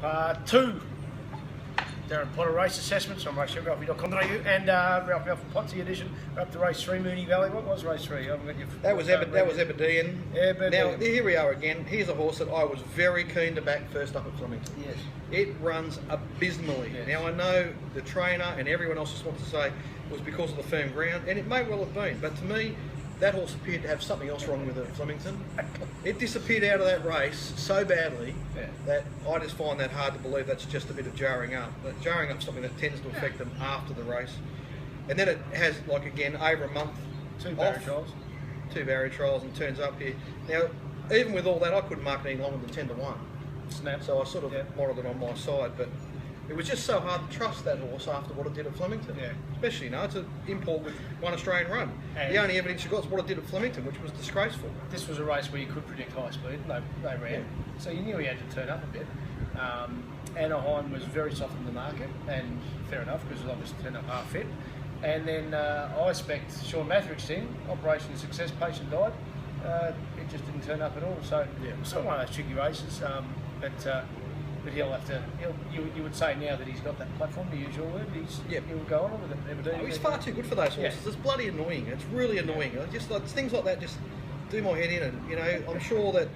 Part 2. Darren Potter race assessments on RaceTrackRalphy.com.au and Ralphy Potsy edition. We're up to race 3, Mooney Valley. What was race 3? I haven't got your. That was Aberdeen. Aberdeen. Now here we are again. Here's a horse that I was very keen to back first up at Flemington. Yes. It runs abysmally. Yes. Now I know the trainer and everyone else just wants to say it was because of the firm ground, and it may well have been. But to me, that horse appeared to have something else wrong with it at Flemington. It disappeared out of that race so badly that I just find that hard to believe. That's just a bit of jarring up. But jarring up is something that tends to affect them after the race. And then it has, like again, over a month 2 barrier trials. 2 barrier trials and turns up here. Now, even with all that, I couldn't mark it any longer than 10 to 1. Snap. So I sort of modelled it on my side, but it was just so hard to trust that horse after what it did at Flemington. Yeah. Especially, you know, it's an import with 1 Australian run. And the only evidence you got is what it did at Flemington, which was disgraceful. This was a race where you could predict high speed. They ran. Yeah. So you knew he had to turn up a bit. Anaheim was very soft in the market, and fair enough, because it obviously turned up half fit. And then I spec'd Sean Matherick's in, Operation Success, patient died. It just didn't turn up at all. So it's not one of those tricky races. But he'll have to. You would say now that he's got that platform, to use your word. He'll go on with it. He's far too good for those horses. It's bloody annoying. It's really annoying. Just like things like that just do my head in. And you know, I'm sure that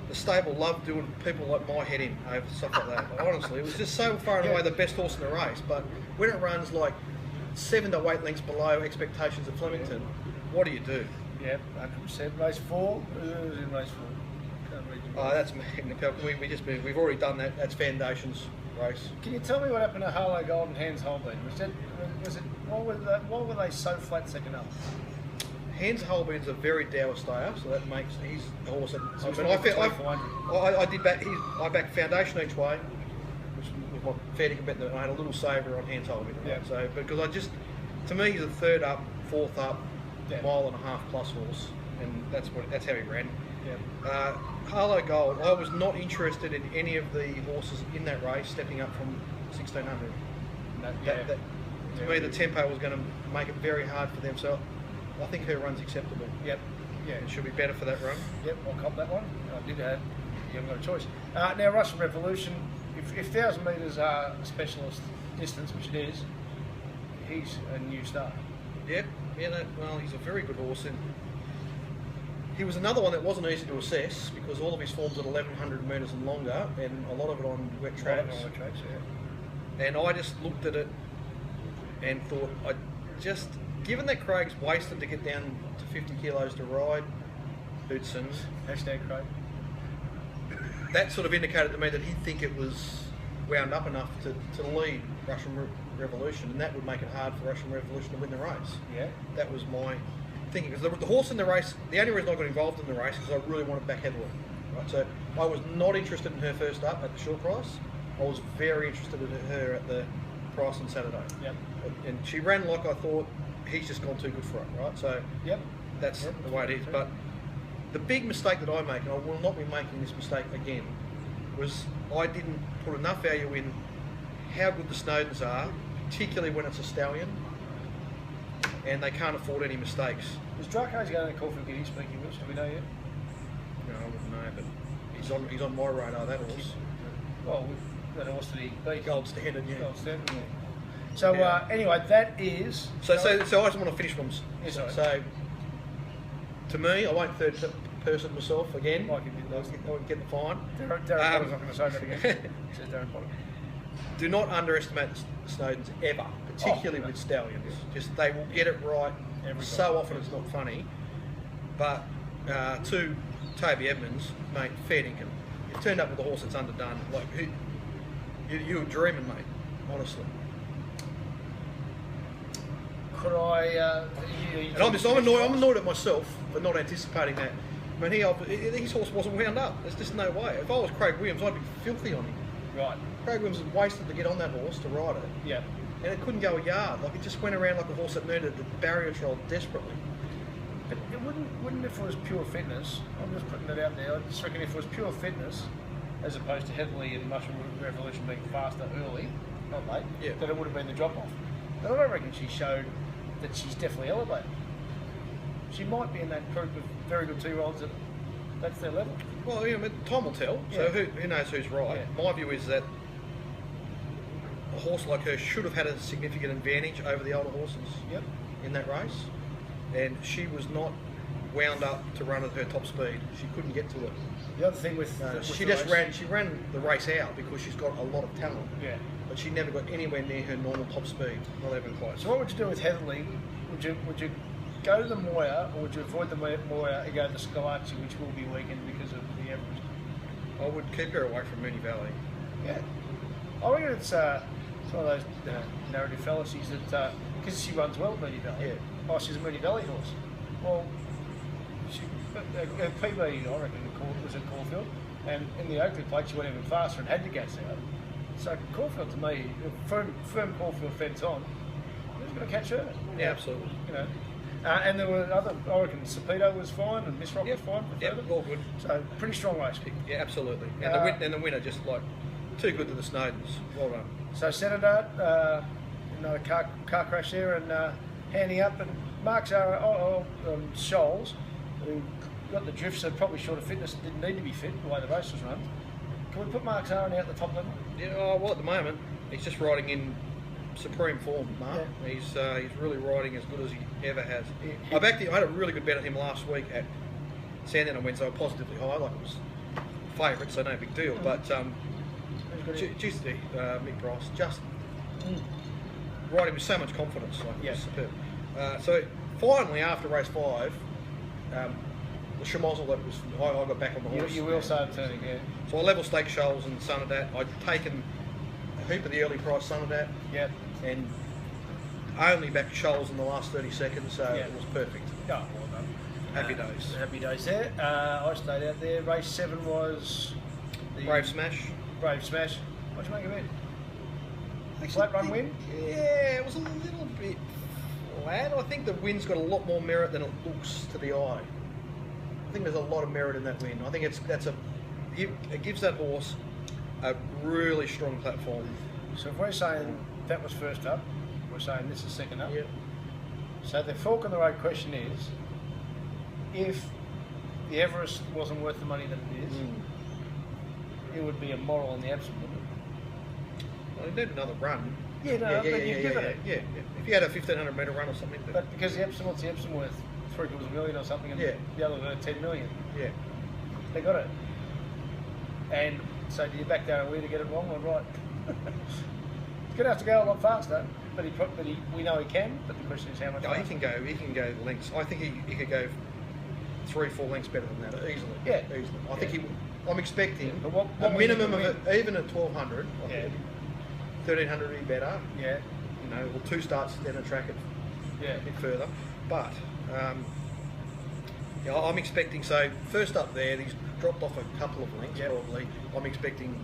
the stable love doing people like my head in over stuff like that. Honestly, it was just so far and away the best horse in the race. But when it runs like 7 to 8 lengths below expectations at Flemington, what do you do? Yeah, 100%. Race 4. Who's in race 4? Oh, that's we've already done that. That's Foundations race. Can you tell me what happened to Harlow Gold and Hands Holbein? Why were they so flat second up? Hands Holbein's a very dour stayer, so that makes he's a horse. I backed Foundation each way, which was my fair dinkum bet that I had a little saver on Hands Holbein. Right? Yeah. So because to me he's a 3rd up, 4th up, mile and a half plus horse, and that's how he ran. Yeah. Harlow Gold, I was not interested in any of the horses in that race stepping up from 1600. To me, the tempo was going to make it very hard for them, so I think her run's acceptable. Yep. Yeah. It should be better for that run. Yep, I'll cop that one. I did have. You haven't got a choice. Now, Russian Revolution, if 1,000 metres are a specialist distance, which it is, he's a new star. Yep. Yeah. Well, he's a very good horse. He was another one that wasn't easy to assess because all of his form's at 1,100 metres and longer, and a lot of it on wet tracks. And I just looked at it and thought, given that Craig's wasted to get down to 50 kilos to ride Bootson's, #Craig. That sort of indicated to me that he'd think it was wound up enough to lead Russian Revolution, and that would make it hard for Russian Revolution to win the race. Yeah. That was my thinking, because the horse in the race, the only reason I got involved in the race is I really wanted back heavily. Right? So I was not interested in her first up at the short price. I was very interested in her at the price on Saturday. Yep. And she ran like I thought, he's just gone too good for it, right? So that's the way it is. But the big mistake that I make, and I will not be making this mistake again, was I didn't put enough value in how good the Snowdens are, particularly when it's a stallion, and they can't afford any mistakes. Is Draco's going to call for Giddy, speaking which? Do we know yet? No, I wouldn't know, but he's on my radar, that horse. Well, that horse that he beat. Gold Standard, yeah. Gold Standard, yeah. So anyway, that is... So I just want to finish one. So, to me, I won't third person myself again. I won't get the fine. Darren Potter's not going to say that again. Says Darren Potter. Do not underestimate the Snowdens ever, particularly with stallions. Just they will get it right so often it's not funny. But to Toby Edmonds, mate, fair dinkum. You turned up with a horse that's underdone. Like you were dreaming, mate. Honestly. Could I? And I'm annoyed at myself for not anticipating that. I mean, his horse wasn't wound up. There's just no way. If I was Craig Williams, I'd be filthy on him. Right. Craig Williams was wasted to get on that horse to ride it. Yeah. And it couldn't go a yard. Like, it just went around like a horse that needed the barrier trial desperately. But it wouldn't if it was pure fitness. I'm just putting it out there. I just reckon if it was pure fitness, as opposed to Headley and Mushroom Revolution being faster early, not late, that it would have been the drop off. But I don't reckon she showed that she's definitely elevated. She might be in that group of very good 2-year-olds that that's their level. Well, you know, time will tell. So who knows who's right? Yeah. My view is that a horse like her should have had a significant advantage over the older horses in that race, and she was not wound up to run at her top speed. She couldn't get to it. The other thing with she ran the race out because she's got a lot of talent. Yeah. But she never got anywhere near her normal top speed. Not even close. So what would you do with Heatherly? Would you go to the Moya, or would you avoid the Moya and go to the Scalacci, which will be weakened because of the Everest? I would keep her away from Moonee Valley. Yeah. I reckon it's one of those narrative fallacies that because she runs well at Moonee Valley. Yeah. Oh, she's a Moonee Valley horse. Well, PB, I reckon, was at Caulfield, and in the Oakley Plate she went even faster and had to gas out. So Caulfield, to me, firm Caulfield fence on, who's going to catch her? Yeah, absolutely. You know, and there were other. I reckon Cepedo was fine and Miss Rock was fine. Yeah, all good. So pretty strong race pick. Yeah, absolutely. And the winner just like too good to the Snowdens. Well done. So Senator, another car crash there, and handing up, and Mark Zara Scholes, who got the drift, so probably short of fitness, didn't need to be fit the way the race was run. Can we put Mark Zara out at the top level? Yeah, well, at the moment he's just riding in supreme form, Mark. Yeah. He's really riding as good as he ever has. Yeah. I had a really good bet on him last week at Sandown on Wednesday, positively high, like it was favourite, so no big deal. But just Mick Price, just riding with so much confidence, like it was superb. So finally, after race 5, the Schmozzle that was, I got back on the horse. You will start turning, yeah. So I level stake Shoals and Sonadat. I'd taken a heap of the early price Sonadat. Yeah. And only back Shoals in the last 30 seconds, so it was perfect. Oh, well done. Happy days. Happy days there. I stayed out there. Race 7 was the Brave Smash. Brave Smash. What'd you make of it? Flat run win? Yeah, it was a little bit flat. I think the win's got a lot more merit than it looks to the eye. I think there's a lot of merit in that win. I think it gives that horse a really strong platform. So if we're saying that was first up, we're saying this is second up. Yep. So the fork in the road question is, if the Everest wasn't worth the money that it is, it would be a moral on the Epsom, wouldn't it? Well, it did another run. Yeah, but you'd give it. Yeah. If you had a 1500 metre run or something. But because the Epsom, what's the Epsom worth? $750,000 or something, and the other were 10 million. Yeah. They got it. And so do you back down and to get it wrong or right? He's going to have to go a lot faster, but we know he can, but the question is how much. No, he can go lengths. I think he could go 3-4 lengths better than that easily. Yeah. Easily. I think I'm expecting what a minimum of it, even at 1200. 1300 would be better. Yeah. You know, well, 2 starts down the track a bit further. But I'm expecting, so first up there, he's dropped off a couple of lengths probably. I'm expecting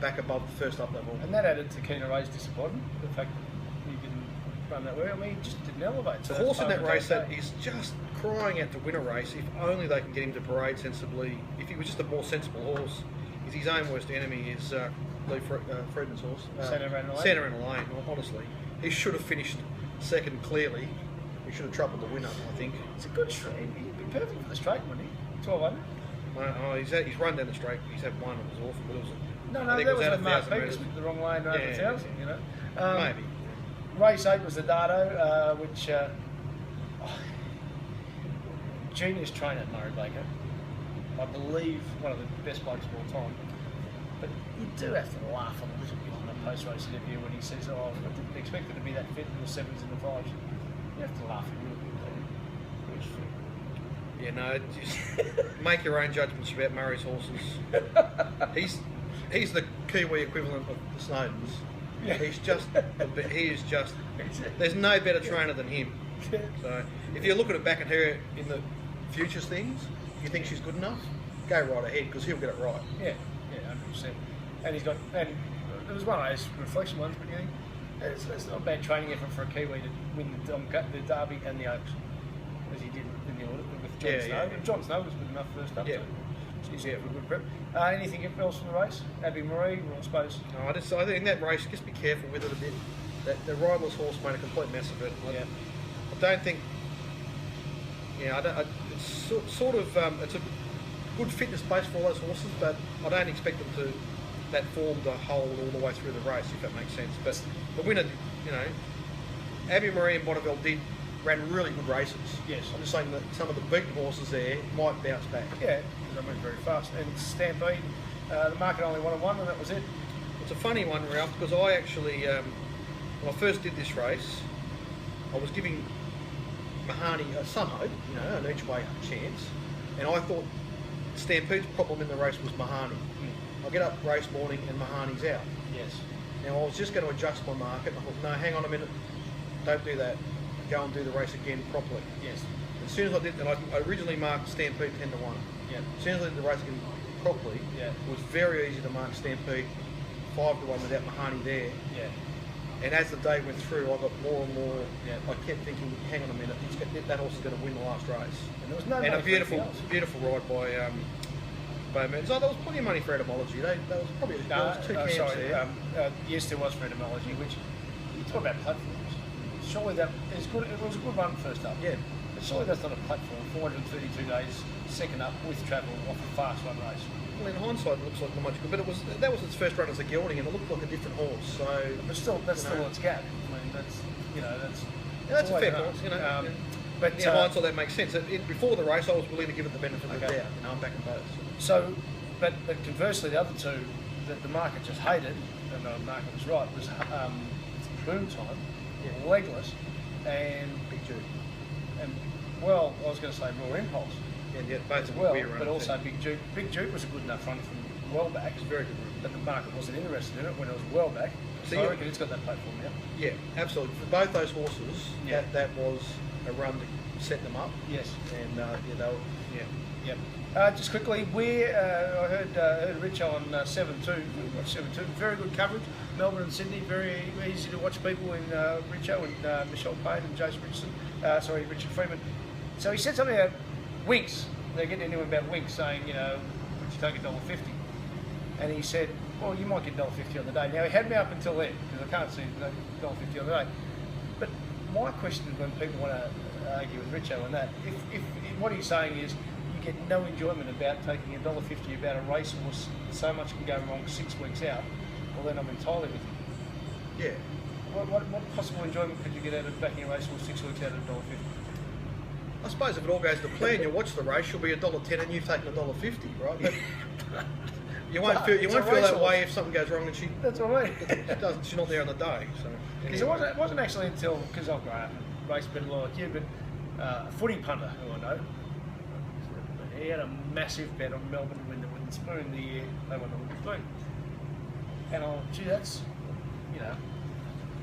back above the first up level. And that added to Keener Ray's disappointment, the fact that he didn't run that well. I mean, he just didn't elevate. The horse in that race that is just crying out to win a race, if only they can get him to parade sensibly. If he was just a more sensible horse, is his own worst enemy is Lee Friedman's horse. Santa Ana Lane, honestly. He should have finished second clearly. He should have troubled the winner, I think. It's a good straight. He'd be perfect for the straight, wouldn't he? 1200. He's run down the straight. He's had one. It was awful, but it was. That was a Mark Peters with the wrong lane over 1,000. You know. Maybe. Race 8 was the Dardo, which genius trainer Murray Baker. I believe one of the best blokes of all time. But you do have to laugh a little bit on the post-race interview when he says, "Oh, I didn't expect it to be that fit in the 7s and the 5s." You have to laugh a little bit there. Yeah, no, just make your own judgments about Murray's horses. He's the Kiwi equivalent of the Snowdens. Yeah. He is just, there's no better trainer than him. So if you're looking at back at her in the futures things, you think she's good enough, go right ahead, because he'll get it right. Yeah, 100%. And there was one of those reflection ones, but you think, it's not a bad training effort for a Kiwi to win the Derby and the Oaks, as he did in the order with John Snow. Yeah. John Snow was good enough first up. Yeah. So he's out for a good prep. Anything else from the race? Abby Marie, I suppose. No, I think in that race, just be careful with it a bit. The riderless horse made a complete mess of it. I don't think. Yeah, it's sort of. good fitness base for all those horses, but I don't expect them to that form to hold all the way through the race, if that makes sense. But the winner, you know, Abbey Marie and Bonneville ran really good races. Yes. I'm just saying that some of the beaten horses there might bounce back. Yeah, because they moved very fast. And Stampede, the market only wanted one, and that was it. It's a funny one, Ralph, because I actually, when I first did this race, I was giving Mahoney some hope, you know, an each way chance, and I thought Stampede's problem in the race was Mahoney. I get up race morning and Mahoney's out. Yes. Now I was just going to adjust my market. I thought, no, hang on a minute, don't do that. Go and do the race again properly. Yes. As soon as I did, and I originally marked Stampede 10 to 1. Yeah. As soon as I did the race again properly, yeah, it was very easy to mark Stampede 5 to 1 without Mahoney there. Yeah. And as the day went through, I got more and more. Yeah. I kept thinking, hang on a minute, that horse is going to win the last race. And there was no. And a beautiful ride by Bowman. So there was plenty of money for etymology. There was probably there was 2 camps there. Yes, there was for etymology. Which you talk about platforms. Surely that is good. It was a good run first up. Yeah. But surely that's not a platform. 432 days, second up with travel off a fast run race. Well, in hindsight, it looks like not much good, but that was its first run as a gelding, and it looked like a different horse. So, but still, that's still its gap. I mean, that's that's a fair horse, you know. But in hindsight, that makes sense. Before the race, I was willing to give it the benefit of the doubt. You know, I'm backing both. So, but conversely, the other two that the market just hated, and the market was right, was Boom Time, Legless, and Big Duke. And well, I was going to say Raw Impulse. Yeah, both as well, but also Big Duke. Big Duke was a good enough run from well back. It's very good run. But the market wasn't interested in it when it was well back. So I reckon it's got that platform now. Yeah, absolutely. For both those horses, that was a run to set them up. Yes. And they were, Yep. Just quickly, I heard Rich on 7-2. We watched 7-2. Very good coverage. Melbourne and Sydney, very easy to watch people in Richo and Michelle Payne and Jace Richardson. Richard Freeman. So he said something about Winks. They're getting into him about Winks, saying, you know, would you take $1.50? And he said, well, you might get $1.50 on the day. Now, he had me up until then, because I can't see $1.50 on the day. But my question is when people want to argue with Richo on that, if what he's saying is you get no enjoyment about taking $1.50 about a racehorse, so much can go wrong 6 weeks out, well, then I'm entirely with you. Yeah. What possible enjoyment could you get out of backing a racehorse 6 weeks out of $1.50? I suppose if it all goes to plan, you watch the race, you'll be $1.10 and you've taken $1.50, right? But you won't feel that way if something goes wrong and she. That's what I mean. She's not there on the day. So because it wasn't actually until because I've grown up and raced a bit like you, but a footy punter who I know, he had a massive bet on Melbourne to win the Wooden Spoon the year they won the Wooden Spoon. And gee, that's, you know,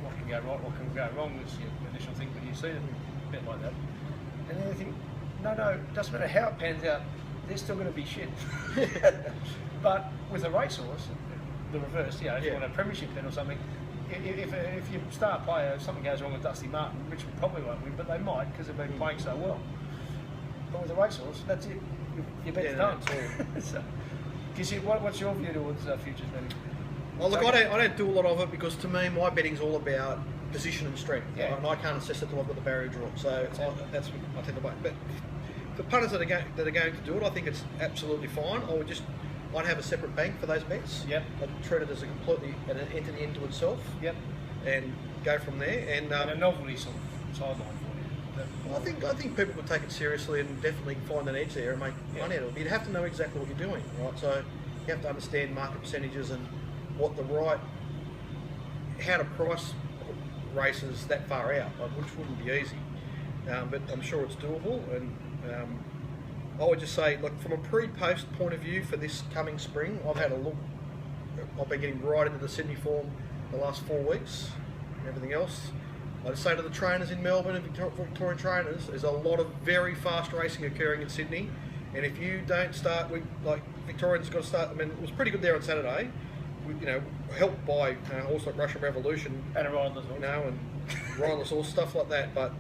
what can go right, what can go wrong is your initial thing when you see them bet like that. And then you think, no, it doesn't matter how it pans out, they're still going to be shit. But with a racehorse, the reverse, you know, if you want a premiership bet or something, if you start player, if something goes wrong with Dusty Martin, Richmond probably won't win, but they might because they've been playing so well. But with a racehorse, that's it. Your bet's done. So, what's your view towards futures betting? Well, look, I don't do a lot of it because to me, my betting's all about position and strength, and I can't assess it till I've got the barrier drawn. So that's I tend to wait. But for punters that are going to do it, I think it's absolutely fine. I'd have a separate bank for those bets. Yep. I'd treat it as an entity into itself. Yep. And go from there. And a novelty sort of sideline for you. I think people would take it seriously and definitely find an edge there and make money out of it. You'd have to know exactly what you're doing, right? So you have to understand market percentages and how to price races that far out, which wouldn't be easy. But I'm sure it's doable. And I would just say, look, from a pre-post point of view for this coming spring, I've had a look. I've been getting right into the Sydney form the last 4 weeks and everything else. I just say to the trainers in Melbourne and Victorian trainers, there's a lot of very fast racing occurring in Sydney, and if you don't start, Victorians got to start. I mean, it was pretty good there on Saturday, helped by horses like Russian Revolution and a riderless horse, and riderless horse, stuff like that. But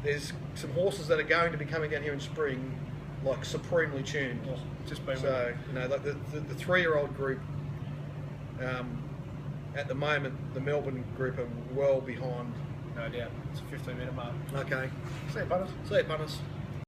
there's some horses that are going to be coming down here in spring, like supremely tuned. Oh, just been so like the 3-year-old group. At the moment, the Melbourne group are well behind. No doubt. It's a 15-minute mark. Okay. See you, punters. See you, punters.